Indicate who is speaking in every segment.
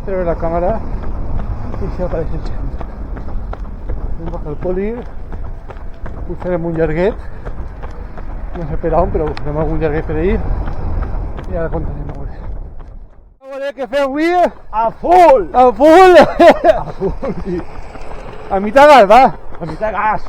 Speaker 1: Pero la cámara y se aparece el centro. Vamos al poli, buscarem un llarguet. No sé per on, però buscarem algun llarguet per ahir i ara contarem a veure. A veure què fem avui?
Speaker 2: A full!
Speaker 1: A full!
Speaker 2: A full!
Speaker 1: A mitad gas, va!
Speaker 2: A mitad gas!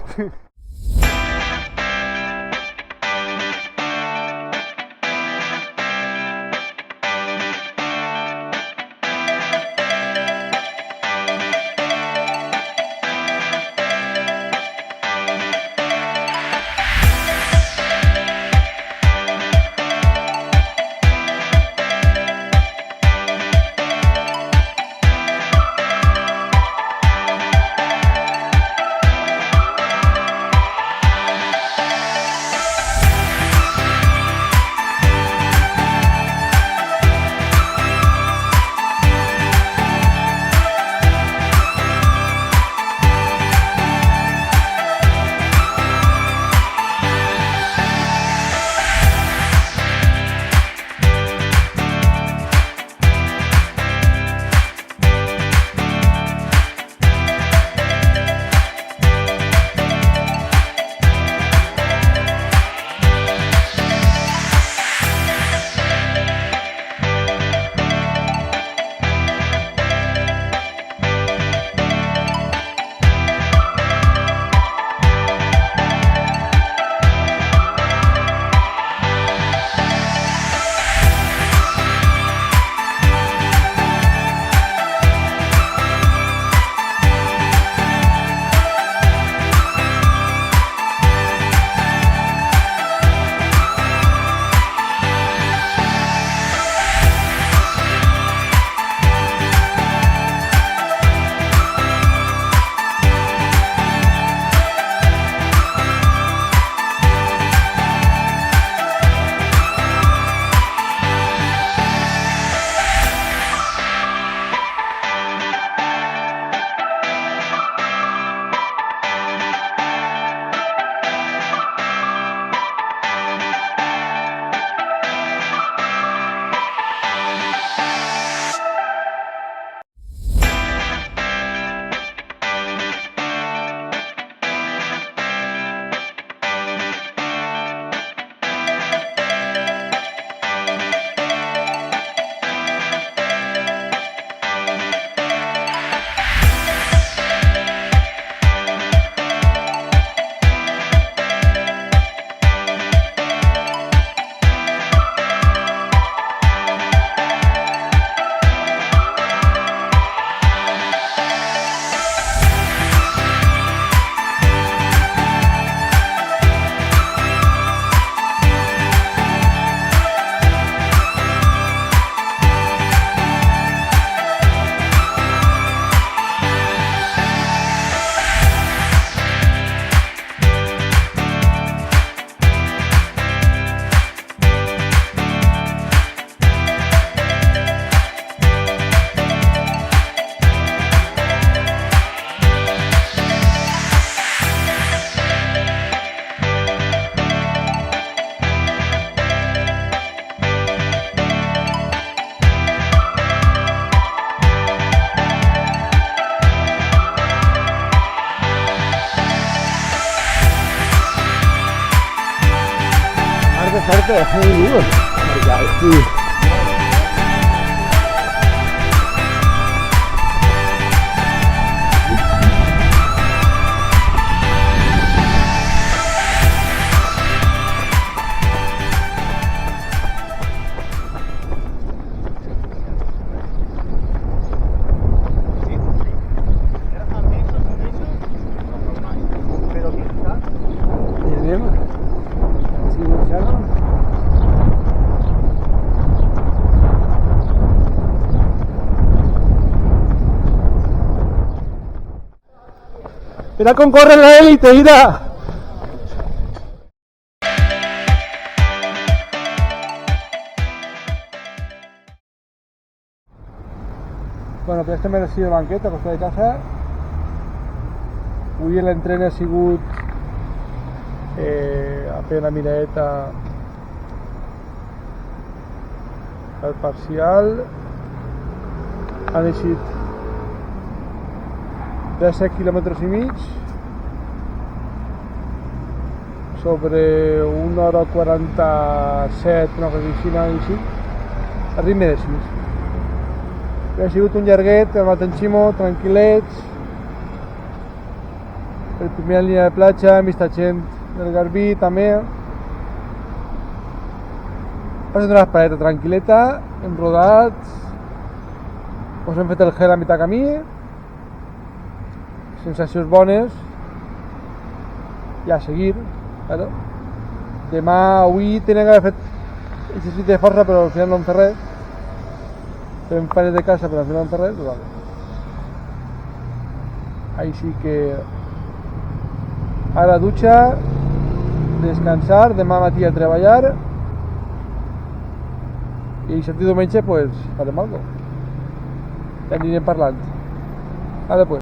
Speaker 1: Fuerte, es muy duro. Sí. Mira con corre la élite, mira. Bueno, pues este me ha sido el banquet a costa de casa. Avui l'entrena ha sigut a fer una miradeta al parcial han eixit de 7 quilòmetres i mig sobre 1 hora 47, una cosa així, a ritme de 6. Ha sigut un llarguet, hem anat en Ximo, tranquil·lets, per primera línia de platja, hem vist gent del Garbí també. Ha estat una espadeta tranquil·leta, hem rodat, us hem fet el gel a mitjà camí, sensacions bones, i a seguir, claro. Avui tenen que haver fet exercici de força, però al final no hem fet res. Fem pares de casa, però al final no hem fet res, però vale. Així que ara dutxa, descansar, demà matí a treballar, i dissabte i diumenge pues farem alguna cosa. Ja anirem parlant. Ara pues.